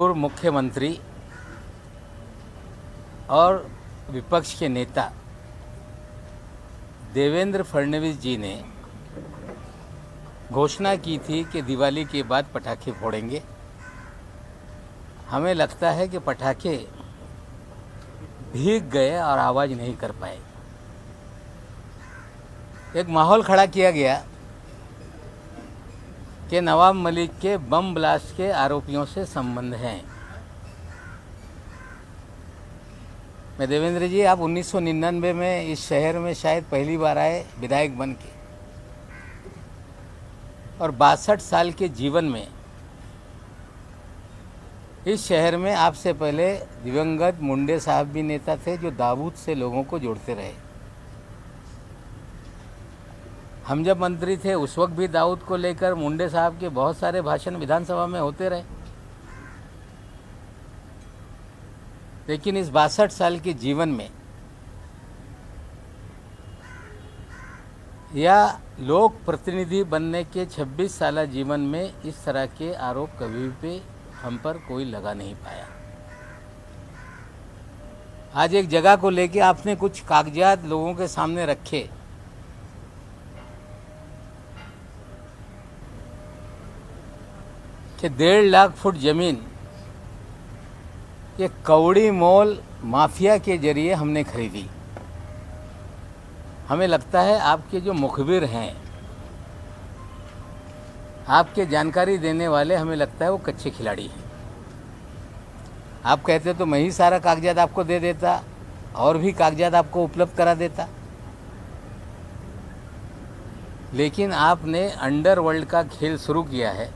पूर्व मुख्यमंत्री और विपक्ष के नेता देवेंद्र फडणवीस जी ने घोषणा की थी कि दिवाली के बाद पटाखे फोड़ेंगे। हमें लगता है कि पटाखे भीग गए और आवाज़ नहीं कर पाए। एक माहौल खड़ा किया गया कि नवाब मलिक के बम ब्लास्ट के आरोपियों से संबंध हैं। मैं देवेंद्र जी, आप 1999 में इस शहर में शायद पहली बार आए विधायक बन के, और 62 साल के जीवन में इस शहर में आपसे पहले दिवंगत मुंडे साहब भी नेता थे जो दाऊद से लोगों को जोड़ते रहे। हम जब मंत्री थे उस वक्त भी दाऊद को लेकर मुंडे साहब के बहुत सारे भाषण विधानसभा में होते रहे। लेकिन इस 62 साल के जीवन में या लोक प्रतिनिधि बनने के 26 साल जीवन में इस तरह के आरोप कभी भी हम पर कोई लगा नहीं पाया। आज एक जगह को लेके आपने कुछ कागजात लोगों के सामने रखे, कि 1.5 लाख फुट जमीन ये कौड़ी मोल माफिया के जरिए हमने खरीदी। हमें लगता है आपके जो मुखबिर हैं, आपके जानकारी देने वाले, हमें लगता है वो कच्चे खिलाड़ी हैं। आप कहते तो मैं ही सारा कागजात आपको दे देता और भी कागजात आपको उपलब्ध करा देता। लेकिन आपने अंडरवर्ल्ड का खेल शुरू किया है।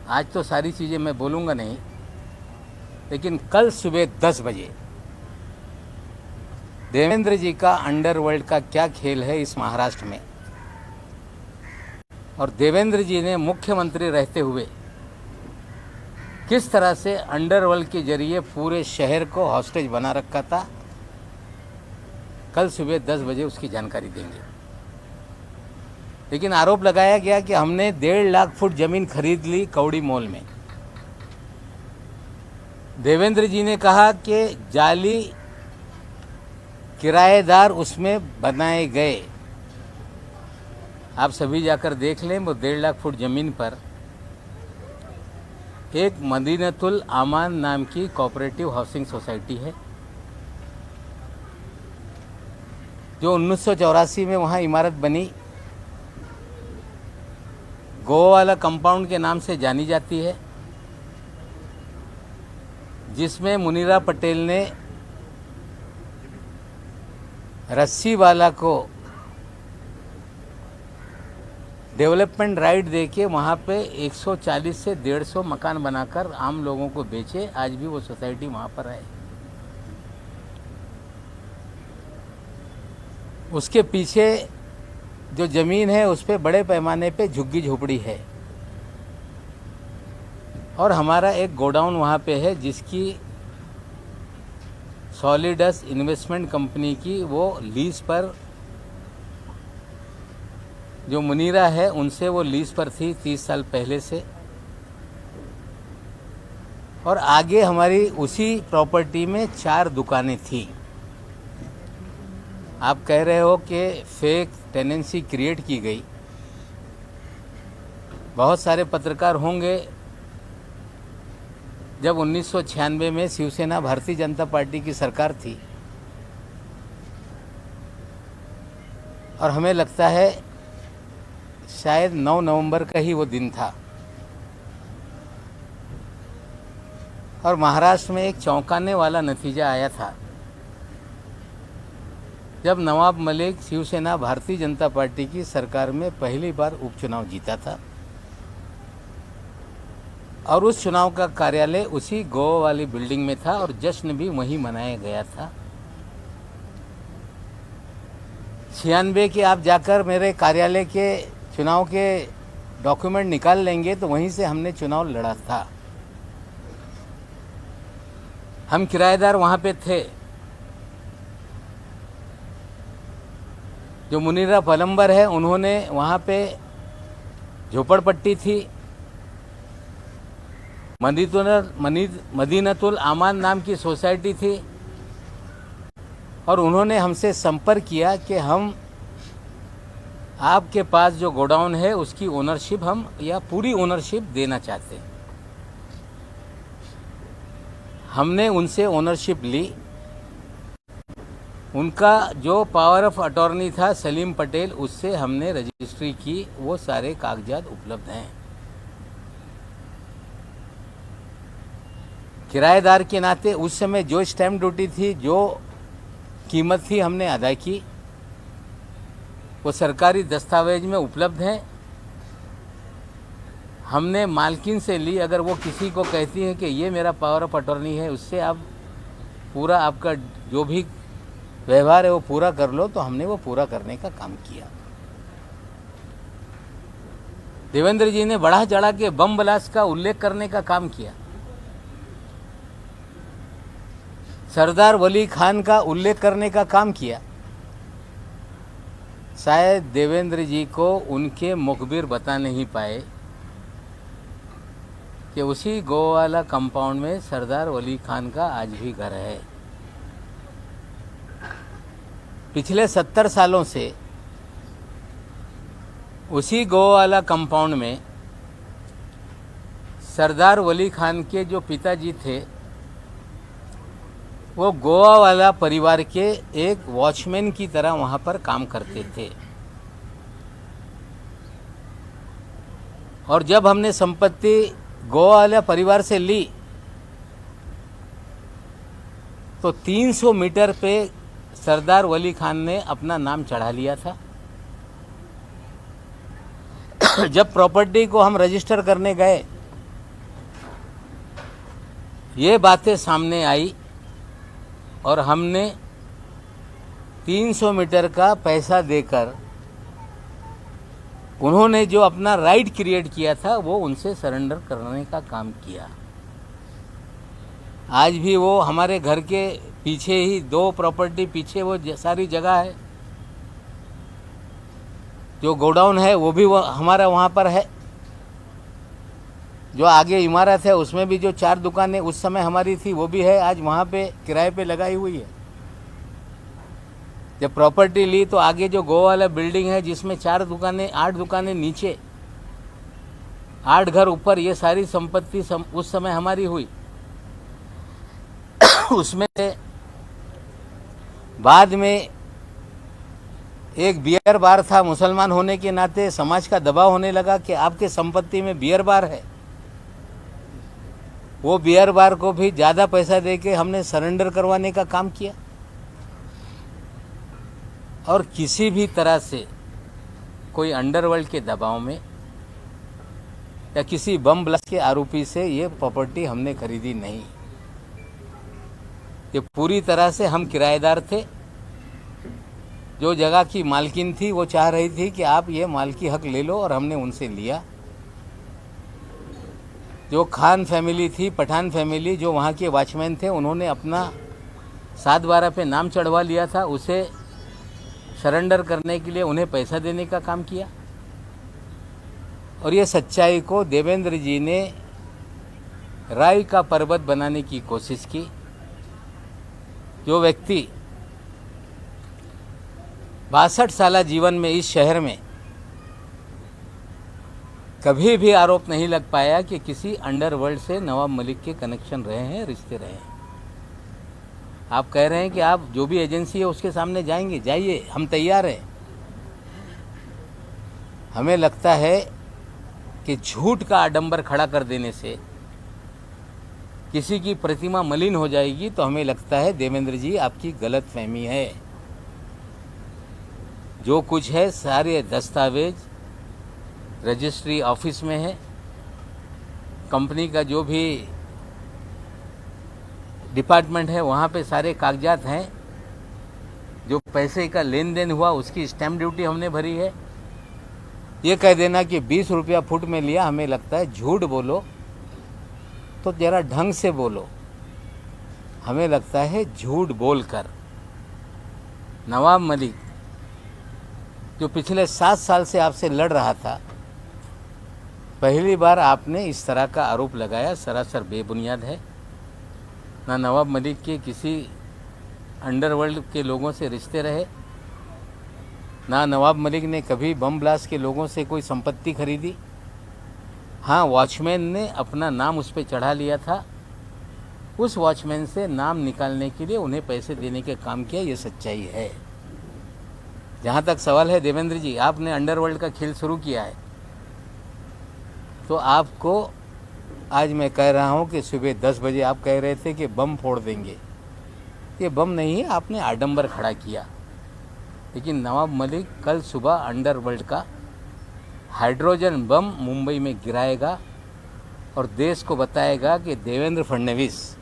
आज तो सारी चीज़ें मैं बोलूँगा नहीं, लेकिन कल सुबह 10 बजे देवेंद्र जी का अंडरवर्ल्ड का क्या खेल है इस महाराष्ट्र में, और देवेंद्र जी ने मुख्यमंत्री रहते हुए किस तरह से अंडरवर्ल्ड के जरिए पूरे शहर को हॉस्टेज बना रखा था, कल सुबह 10 बजे उसकी जानकारी देंगे। लेकिन आरोप लगाया गया कि हमने 1.5 लाख फुट जमीन खरीद ली कौड़ी मोल में। देवेंद्र जी ने कहा कि जाली किराएदार उसमें बनाए गए। आप सभी जाकर देख लें, वो 1.5 लाख फुट ज़मीन पर एक मदीनतुल आमान नाम की कोऑपरेटिव हाउसिंग सोसाइटी है, जो 1984 में वहाँ इमारत बनी, गोवाला कंपाउंड के नाम से जानी जाती है, जिसमें मुनीरा पटेल ने रस्सीवाला को डेवलपमेंट राइट देके वहाँ पे 140 से 150 मकान बनाकर आम लोगों को बेचे। आज भी वो सोसाइटी वहाँ पर है। उसके पीछे जो ज़मीन है उस पर बड़े पैमाने पे झुग्गी झोपड़ी है, और हमारा एक गोडाउन वहाँ पे है जिसकी सॉलिडस इन्वेस्टमेंट कंपनी की वो लीज पर, जो मुनीरा है उनसे वो लीज पर थी 30 साल पहले से। और आगे हमारी उसी प्रॉपर्टी में 4 दुकानें थी। आप कह रहे हो कि फेक टेनेंसी क्रिएट की गई। बहुत सारे पत्रकार होंगे, जब 1996 में शिवसेना भारतीय जनता पार्टी की सरकार थी, और हमें लगता है शायद 9 नवंबर का ही वो दिन था, और महाराष्ट्र में एक चौंकाने वाला नतीजा आया था जब नवाब मलिक शिवसेना भारतीय जनता पार्टी की सरकार में पहली बार उपचुनाव जीता था, और उस चुनाव का कार्यालय उसी गोवा वाली बिल्डिंग में था, और जश्न भी वहीं मनाया गया था। 96 के आप जाकर मेरे कार्यालय के चुनाव के डॉक्यूमेंट निकाल लेंगे तो वहीं से हमने चुनाव लड़ा था। हम किराएदार वहाँ पे थे। जो मुनीरा पलम्बर है उन्होंने वहाँ पे झोपड़पट्टी थी, मदीनतुल आमान नाम की सोसाइटी थी और उन्होंने हमसे संपर्क किया कि हम आपके पास जो गोडाउन है उसकी ओनरशिप हम या पूरी ओनरशिप देना चाहते हैं। हमने उनसे ओनरशिप ली। उनका जो पावर ऑफ अटॉर्नी था सलीम पटेल, उससे हमने रजिस्ट्री की। वो सारे कागजात उपलब्ध हैं। किराएदार के नाते उस समय जो स्टैम्प ड्यूटी थी, जो कीमत थी, हमने अदा की। वो सरकारी दस्तावेज में उपलब्ध हैं। हमने मालकिन से ली। अगर वो किसी को कहती है कि ये मेरा पावर ऑफ अटॉर्नी है, उससे आप पूरा आपका जो भी व्यवहार है वो पूरा कर लो, तो हमने वो पूरा करने का काम किया। देवेंद्र जी ने बढ़ा चढ़ा के बम ब्लास्ट का उल्लेख करने का काम किया। सरदार वली खान का उल्लेख करने का काम किया। शायद देवेंद्र जी को उनके मुखबिर बता नहीं पाए कि उसी गोवाला कंपाउंड में सरदार वली खान का आज भी घर है। पिछले 70 सालों से उसी गोवाला कंपाउंड में सरदार वली खान के जो पिताजी थे, वो गोवा वाला परिवार के एक वॉचमैन की तरह वहाँ पर काम करते थे। और जब हमने संपत्ति गोवा वाला परिवार से ली तो 300 मीटर पे सरदार वली खान ने अपना नाम चढ़ा लिया था। जब प्रॉपर्टी को हम रजिस्टर करने गए, ये बातें सामने आई और हमने 300 मीटर का पैसा देकर उन्होंने जो अपना राइट क्रिएट किया था वो उनसे सरेंडर करने का काम किया। आज भी वो हमारे घर के पीछे ही 2 प्रॉपर्टी पीछे वो सारी जगह है। जो गोडाउन है वो भी वो हमारा वहाँ पर है। जो आगे इमारत है उसमें भी जो 4 दुकानें उस समय हमारी थी वो भी है, आज वहाँ पे किराए पे लगाई हुई है। जब प्रॉपर्टी ली तो आगे जो गोवा वाला बिल्डिंग है जिसमें 4 दुकानें, 8 दुकानें नीचे, 8 घर ऊपर, ये सारी संपत्ति उस समय हमारी हुई। उसमें बाद में एक बियर बार था। मुसलमान होने के नाते समाज का दबाव होने लगा कि आपके संपत्ति में बियर बार है। वो बियर बार को भी ज़्यादा पैसा देके हमने सरेंडर करवाने का काम किया। और किसी भी तरह से कोई अंडरवर्ल्ड के दबाव में या किसी बम ब्लास्ट के आरोपी से ये प्रॉपर्टी हमने खरीदी नहीं। ये पूरी तरह से हम किराएदार थे। जो जगह की मालकिन थी वो चाह रही थी कि आप ये मालकी हक ले लो, और हमने उनसे लिया। जो खान फैमिली थी, पठान फैमिली, जो वहाँ के वॉचमैन थे, उन्होंने अपना 7/12 पे नाम चढ़वा लिया था। उसे सरेंडर करने के लिए उन्हें पैसा देने का काम किया। और ये सच्चाई को देवेंद्र जी ने राई का पर्वत बनाने की कोशिश की। जो व्यक्ति 62 साल जीवन में इस शहर में कभी भी आरोप नहीं लग पाया कि किसी अंडरवर्ल्ड से नवाब मलिक के कनेक्शन रहे हैं, रिश्ते रहे हैं। आप कह रहे हैं कि आप जो भी एजेंसी है उसके सामने जाएंगे, जाइए, हम तैयार हैं। हमें लगता है कि झूठ का आडंबर खड़ा कर देने से किसी की प्रतिमा मलिन हो जाएगी। तो हमें लगता है देवेंद्र जी आपकी गलत फहमी है। जो कुछ है सारे दस्तावेज रजिस्ट्री ऑफिस में है। कंपनी का जो भी डिपार्टमेंट है वहाँ पे सारे कागजात हैं। जो पैसे का लेन देन हुआ उसकी स्टैम्प ड्यूटी हमने भरी है। ये कह देना कि 20 रुपया फुट में लिया, हमें लगता है झूठ बोलो तो जरा ढंग से बोलो। हमें लगता है झूठ बोलकर नवाब मलिक, जो पिछले 7 साल से आपसे लड़ रहा था, पहली बार आपने इस तरह का आरोप लगाया, सरासर बेबुनियाद है। ना नवाब मलिक के किसी अंडरवर्ल्ड के लोगों से रिश्ते रहे, ना नवाब मलिक ने कभी बम ब्लास्ट के लोगों से कोई संपत्ति खरीदी। हाँ, वॉचमैन ने अपना नाम उस पर चढ़ा लिया था, उस वॉचमैन से नाम निकालने के लिए उन्हें पैसे देने के काम किया, ये सच्चाई है। जहाँ तक सवाल है देवेंद्र जी, आपने अंडरवर्ल्ड का खेल शुरू किया है, तो आपको आज मैं कह रहा हूँ कि सुबह 10 बजे आप कह रहे थे कि बम फोड़ देंगे। ये बम नहीं है, आपने आडंबर खड़ा किया। लेकिन नवाब मलिक कल सुबह अंडरवर्ल्ड का हाइड्रोजन बम मुंबई में गिराएगा और देश को बताएगा कि देवेंद्र फडणवीस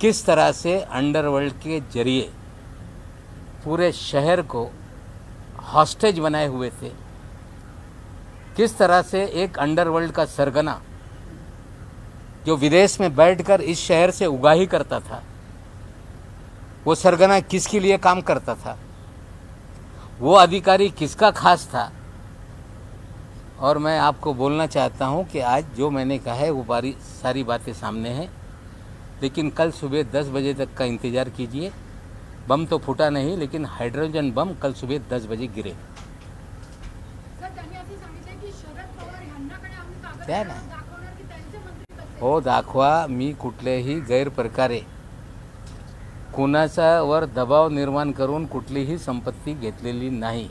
किस तरह से अंडरवर्ल्ड के जरिए पूरे शहर को हॉस्टेज बनाए हुए थे, किस तरह से एक अंडरवर्ल्ड का सरगना जो विदेश में बैठकर इस शहर से उगाही करता था, वो सरगना किसके लिए काम करता था, वो अधिकारी किसका खास था। और मैं आपको बोलना चाहता हूं कि आज जो मैंने कहा है वो सारी बातें सामने हैं, लेकिन कल सुबह 10 बजे तक का इंतज़ार कीजिए। बम तो फूटा नहीं, लेकिन हाइड्रोजन बम कल सुबह 10 बजे गिरे। त्या ना हो दाखवा, मी कुठल्याही गैरप्रकारे कुणाचा वर दबाव निर्माण करून कुठलीही संपत्ती घेतलेली नाही,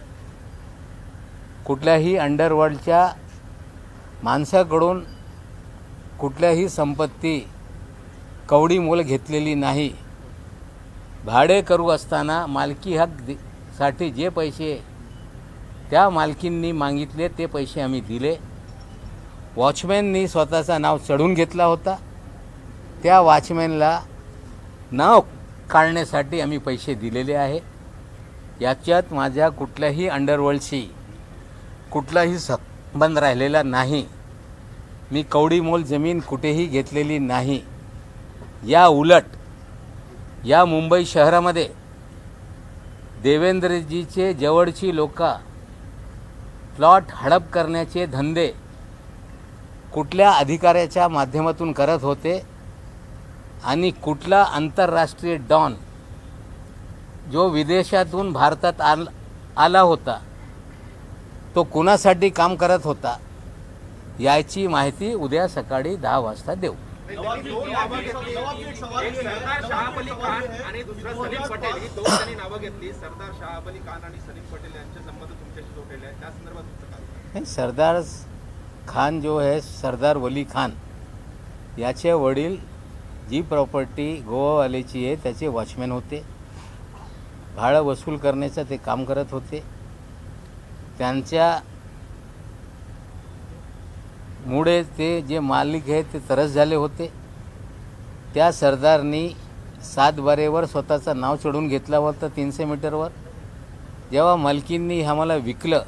कुठल्याही अंडरवर्ल्डच्या माणसाकडून कुठल्याही संपत्ती कवडी मोल घेतलेली नाही। भाडे करू असताना मालकी हक साठी जे पैसे त्या मालकींनी मागितले ते पैसे आम्ही दिले। वॉचमॅननी स्वतःचा नाव चढून घेतला होता, त्या वॉचमॅनला नाव काढण्यासाठी आम्ही पैसे दिलेले आहे। याच्यात माझ्या कुठल्याही अंडरवर्ल्डशी कुठलाही संबंध राहिलेला नाही। मी कवडी मोल जमीन कुठेही घेतलेली नाही। या उलट या मुंबई शहरामध्ये देवेंद्रजीचे जवळची लोक प्लॉट हडप करण्याचे धंदे कुठल्या अधिकाऱ्याच्या माध्यमातून करत होते आणि कुठला आंतरराष्ट्रीय डॉन जो विदेशातून भारतात आला होता तो कुणासाठी काम करत होता याची माहिती उद्या सकाळी 10 वाजता देऊ। सरदार शाह अली खान आणि दुसरा सलीम पटेल ही दोन जणी नावं घेतली। सरदार शाह अली खान आणि सलीम पटेल यांचे संबंध तुमच्याशी जोडलेले आहेत, त्या संदर्भात तुमचं काय? नहीं, सरदार खान जो है सरदार वली खान याचे वडील जी प्रॉपर्टी गोवावाल्याची आहे त्याचे वॉचमॅन होते। भाडं वसूल करण्याचं ते काम करत होते। त्यांच्या मुळे ते जे मालिक आहेत ते तरस झाले होते। त्या सरदारनी 7 बारेवर स्वतःचं नाव चढून घेतला होता 300 मीटरवर। जेव्हा मालकींनी आम्हाला विकलं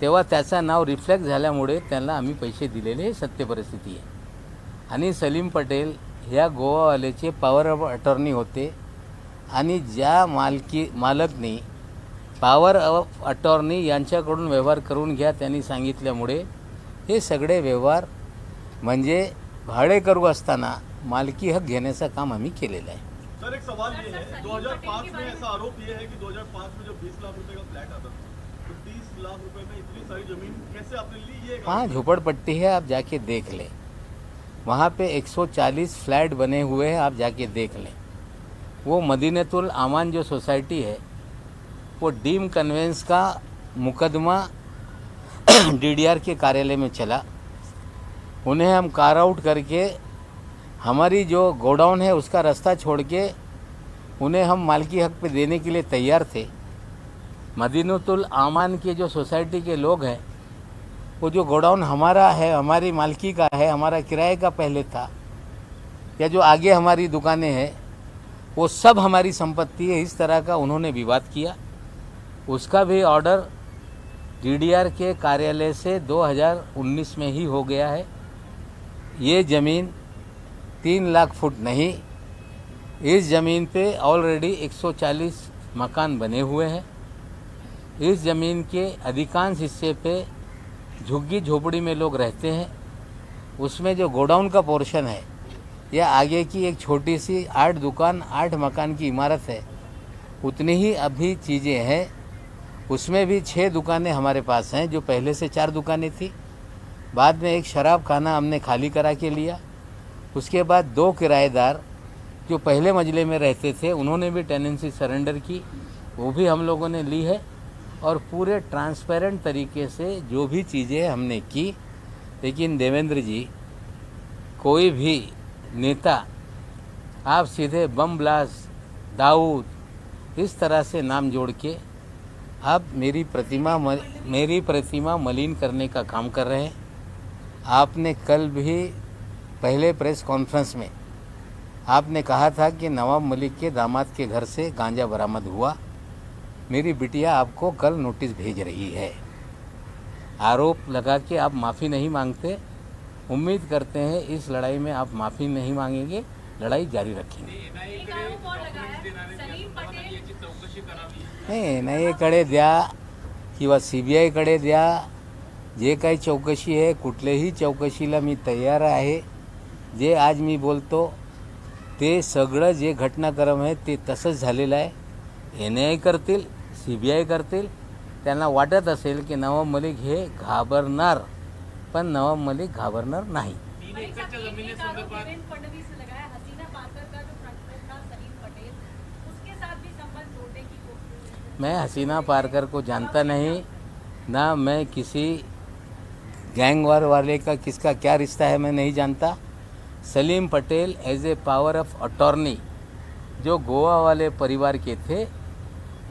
तेव्हा त्याचं नाव रिफ्लेक्ट झाल्यामुळे त्यांना आम्ही पैसे दिलेले, हे सत्य परिस्थिती आहे। आणि सलीम पटेल ह्या गोवावाल्याचे पॉवर ऑफ अटॉर्नी होते आणि ज्या मालकनी पॉवर ऑफ अटॉर्नी यांच्याकडून व्यवहार करून घ्या त्यांनी सांगितल्यामुळे हे सगळे व्यवहार म्हणजे भाडे करू असताना मालकी हक घेण्याचं काम आम्ही केलेलं आहे। सर, एक सवाल ये है, 2005 में ऐसा आरोप ये है कि 2005 में जब 20 लाख रुपए का फ्लैट आता तो 30 लाख रुपए में इतनी सारी जमीन कैसे आपने ली? ये वहाँ झोपड़पट्टी है, आप जाके देख लें। वहाँ पे 140 फ्लैट बने हुए हैं, आप जाके देख लें। वो मदीनतुल आमान जो सोसाइटी है वो डीम कन्वेंस का मुकदमा डीडीआर के कार्यालय में चला। उन्हें हम कार आउट करके हमारी जो गोडाउन है उसका रास्ता छोड़ के उन्हें हम मालकी हक पे देने के लिए तैयार थे। मदीनतुल आमान के जो सोसाइटी के लोग हैं वो जो गोडाउन हमारा है, हमारी मालकी का है, हमारा किराए का पहले था, या जो आगे हमारी दुकानें हैं वो सब हमारी संपत्ति है, इस तरह का उन्होंने विवाद किया। उसका भी ऑर्डर डीडीआर के कार्यालय से 2019 में ही हो गया है। ये ज़मीन 3 लाख फुट नहीं, इस ज़मीन पे ऑलरेडी 140 मकान बने हुए हैं। इस ज़मीन के अधिकांश हिस्से पे झुग्गी झोपड़ी में लोग रहते हैं, उसमें जो गोडाउन का पोर्शन है या आगे की एक छोटी सी 8 दुकान 8 मकान की इमारत है, उतनी ही अभी चीज़ें हैं। उसमें भी 6 दुकानें हमारे पास हैं, जो पहले से 4 दुकानें थी। बाद में एक शराब खाना हमने खाली करा के लिया। उसके बाद 2 किराएदार जो पहले मंजिले में रहते थे, उन्होंने भी टेनेंसी सरेंडर की, वो भी हम लोगों ने ली है। और पूरे ट्रांसपेरेंट तरीके से जो भी चीज़ें हमने की। लेकिन देवेंद्र जी, कोई भी नेता आप सीधे बम ब्लास्ट, दाऊद, इस तरह से नाम जोड़ के आप मेरी प्रतिमा मलिन करने का काम कर रहे हैं। आपने कल भी पहले प्रेस कॉन्फ्रेंस में आपने कहा था कि नवाब मलिक के दामाद के घर से गांजा बरामद हुआ। मेरी बिटिया आपको कल नोटिस भेज रही है। आरोप लगा के आप माफ़ी नहीं मांगते। उम्मीद करते हैं इस लड़ाई में आप माफ़ी नहीं मांगेंगे, लड़ाई जारी रखेंगे। नाही NIA-कडे द्या किंवा CBI-कडे द्या, जे काही चौकशी आहे, कुठल्याही चौकशीला मी तयार आहे। जे आज मी बोलतो ते सगळं जे घटनाक्रम आहे ते तसंच झालेलं आहे। NIA करतील, CBI करतील। त्यांना वाटत असेल की नवाब मलिक हे घाबरणार, पण नवाब मलिक घाबरणार नाही। मैं हसीना पारकर को जानता नहीं, ना मैं किसी गैंग वार वाले का किसका क्या रिश्ता है मैं नहीं जानता। Salim Patel as a power of attorney जो गोवा वाले परिवार के थे,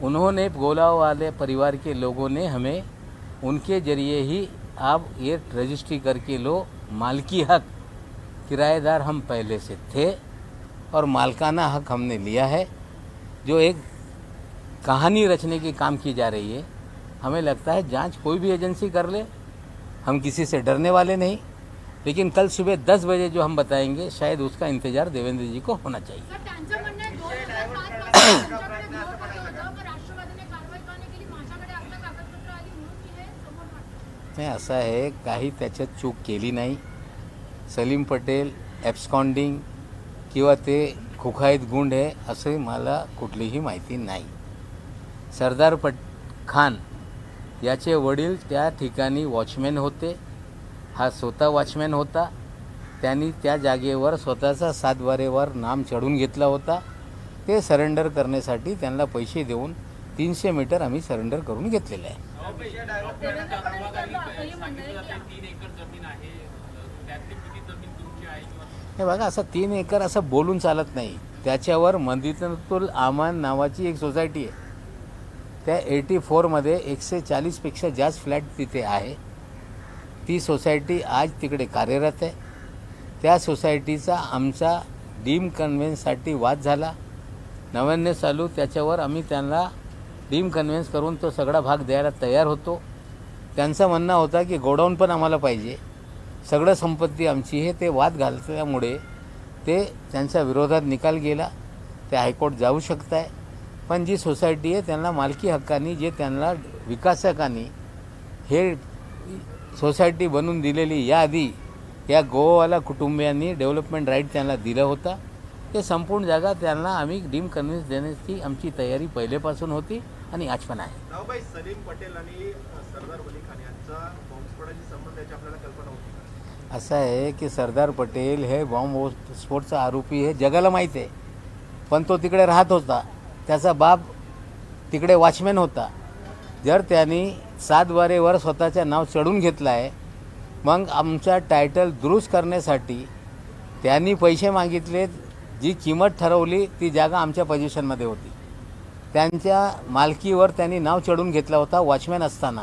उन्होंने गोवा वाले परिवार के लोगों ने हमें उनके ज़रिए ही आप ये रजिस्ट्री करके लो। मालकी हक, किराएदार हम पहले से थे और मालकाना हक हमने लिया है। जो एक कहानी रचने की काम की जा रही है, हमें लगता है जांच कोई भी एजेंसी कर ले, हम किसी से डरने वाले नहीं। लेकिन कल सुबह 10 बजे जो हम बताएंगे, शायद उसका इंतजार देवेंद्र जी को होना चाहिए। नाही, असं आहे, काही त्याच्यात चूक केली नाही। सलीम पटेल ॲब्स्कॉन्डिंग किंवा ते खुखाईत गुंड आहे असं मला कुठलीही माहिती नाही। सरदार खान याचे वडील त्या ठिकाणी वॉचमॅन होते, हा स्वतः वॉचमॅन होता। त्यांनी त्या जागेवर स्वतःचा 7 बारेवर नाम चढून घेतला होता। ते सरेंडर करण्यासाठी त्यांना पैसे देऊन 300 मीटर आम्ही सरेंडर करून घेतलेले आहे। हे बघा, असं 3 एकर असं बोलून चालत नाही। त्याच्यावर मदीनातुल आमान नावाची एक सोसायटी आहे, त्या 84 मध्ये 140 पेक्षा जास्त फ्लॅट तिथे आहे। ती सोसायटी आज तिकडे कार्यरत आहे। त्या सोसायटीचा आमचा डीम कन्व्हेन्ससाठी वाद झाला। 99 साली त्याच्यावर आम्ही त्यांना डीम कन्व्हेन्स करून तो सगळा भाग द्यायला तयार होतो। त्यांचं म्हणणं होता की गोडाऊन पण आम्हाला पाहिजे, सगळं संपत्ती आमची आहे। ते वाद घालल्यामुळे ते त्यांच्या विरोधात निकाल गेला। ते हायकोर्ट जाऊ शकत आहे। पण जी सोसायटी आहे त्यांना मालकी हक्कानी, जे त्यांना विकासकांनी हे सोसायटी बनवून दिलेली याआधी या गोवावाला कुटुंबियांनी डेव्हलपमेंट राईट त्यांना दिला होता। ते संपूर्ण जागा त्यांना आम्ही डीम कन्व्हेन्स देण्याची आमची तयारी पहिलेपासून होती आणि आज पण आहे। रावभाई, सलीम पटेल आणि सरदार वली खान यांचा बॉम्बस्फोटाची संबंध याची आपल्याला कल्पना होती का? असं आहे की सरदार पटेल हे बॉम्बस्फोटचा आरोपी आहे, जगाला माहीत आहे। पण तो तिकडे राहत होता, त्याचा बाप तिकडे वॉचमॅन होता। जर त्यांनी 7 बारेवर स्वतःचं नाव चढून घेतलं आहे, मग आमचा टायटल दुरुस्त करण्यासाठी त्यांनी पैसे मागितले। जी किंमत ठरवली ती जागा आमच्या पोझिशनमध्ये होती। त्यांच्या मालकीवर त्यांनी नाव चढून घेतला होता वॉचमॅन असताना।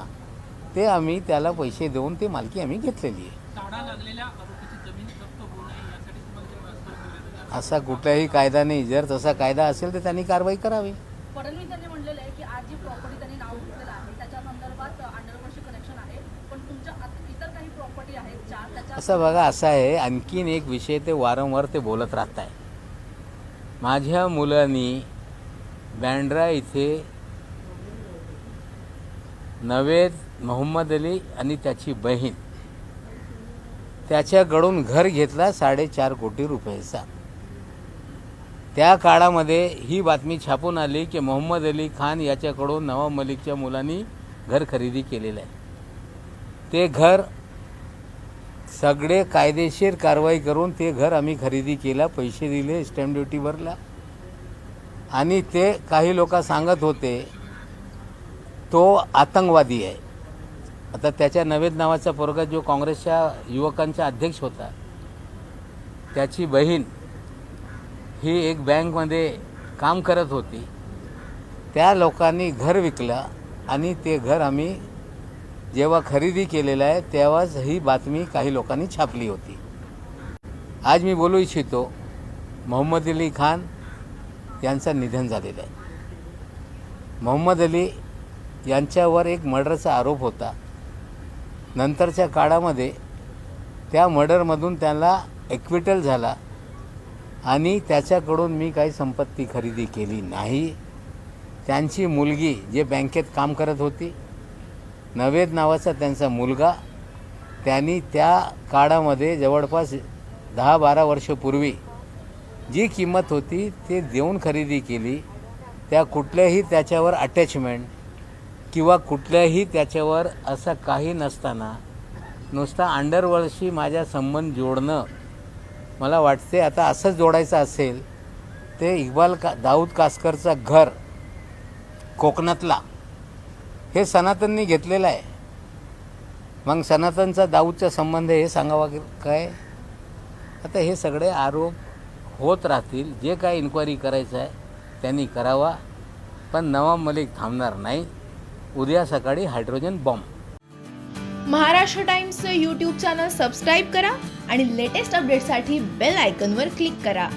ते आम्ही त्याला पैसे देऊन ती मालकी आम्ही घेतलेली आहे। असा कुठलाही कायदा नाही। जर तसा कायदा असेल तर त्यांनी कारवाई करावी। फडणवीस यांनी म्हटलेलं आहे की आज जी प्रॉपर्टी त्यांनी नाव घेतलेलं आहे त्याच्या संदर्भात अंडरवर्ल्डशी कनेक्शन आहे, पण तुमच्या इतर काही प्रॉपर्टी आहेत 4 त्याच्या असं बघा, असं आहे, आणखीन एक विषय ते वारंवार ते बोलत राहत आहे। माझ्या मुलांनी बँड्रा इथे मोहम्मद अली आणि त्याची बहीण त्याच्याकडून घर घेतला 4.5 कोटी रुपयाचा. त्या काळामध्ये ही बातमी छापून आली की मोहम्मद अली खान याच्याकडून नवाब मलिकच्या मुलांनी घर खरेदी केलेलं आहे. ते घर सगळे कायदेशीर कारवाई करून ते घर आम्ही खरेदी केला, पैसे दिले, स्टॅम्प ड्युटी भरला. आणि ते काही लोक सांगत होते तो आतंकवादी आहे. आता त्याच्या नवेद नावाचा पोरगा जो काँग्रेसच्या युवकांचा अध्यक्ष होता, त्याची बहीण ही एक बँकमध्ये काम करत होती. त्या लोकांनी घर विकलं आणि ते घर आम्ही जेव्हा खरेदी केलेलं आहे तेव्हाच ही बातमी काही लोकांनी छापली होती. आज मी बोलू इच्छितो, मोहम्मद अली खान यांचं निधन झालेलं आहे. मोहम्मद अली यांच्यावर एक मर्डरचा आरोप होता. नंतरच्या काळामध्ये त्या मर्डरमधून त्याला ॲक्विटल झाला आणि त्याच्याकडून मी काही संपत्ती खरेदी केली नाही. त्यांची मुलगी जे बँकेत काम करत होती, नवेद नावाचा त्यांचा मुलगा, त्यांनी त्या काळामध्ये जवळपास 10-12 वर्षापूर्वी जी किंमत होती ते देऊन खरेदी केली. त्या कुठल्याही त्याच्यावर अटॅचमेंट किंवा कुठल्याही त्याच्यावर असं काही नसताना नुसता अंडरवर्ल्डशी माझा संबंध जोडणं, मला वाटते आता असंच जोडायचं असेल ते इक्बाल दाऊद कासकरचं घर कोकणातला हे सनातननी घेतलेलं आहे. मग सनातनचा दाऊदचा संबंध हे सांगावा काय? आता हे सगळे आरोप होत राहतील. जे काय इन्क्वायरी करायचं आहे त्यांनी करावा, पण नवाब मलिक थांबणार नाही. उद्या सकाळी हायड्रोजन बॉम्ब. महाराष्ट्र टाइम्सचं यूट्यूब चॅनल सबस्क्राईब करा आणि लेटेस्ट अपडेटसाठी बेल आयकॉनवर क्लिक करा.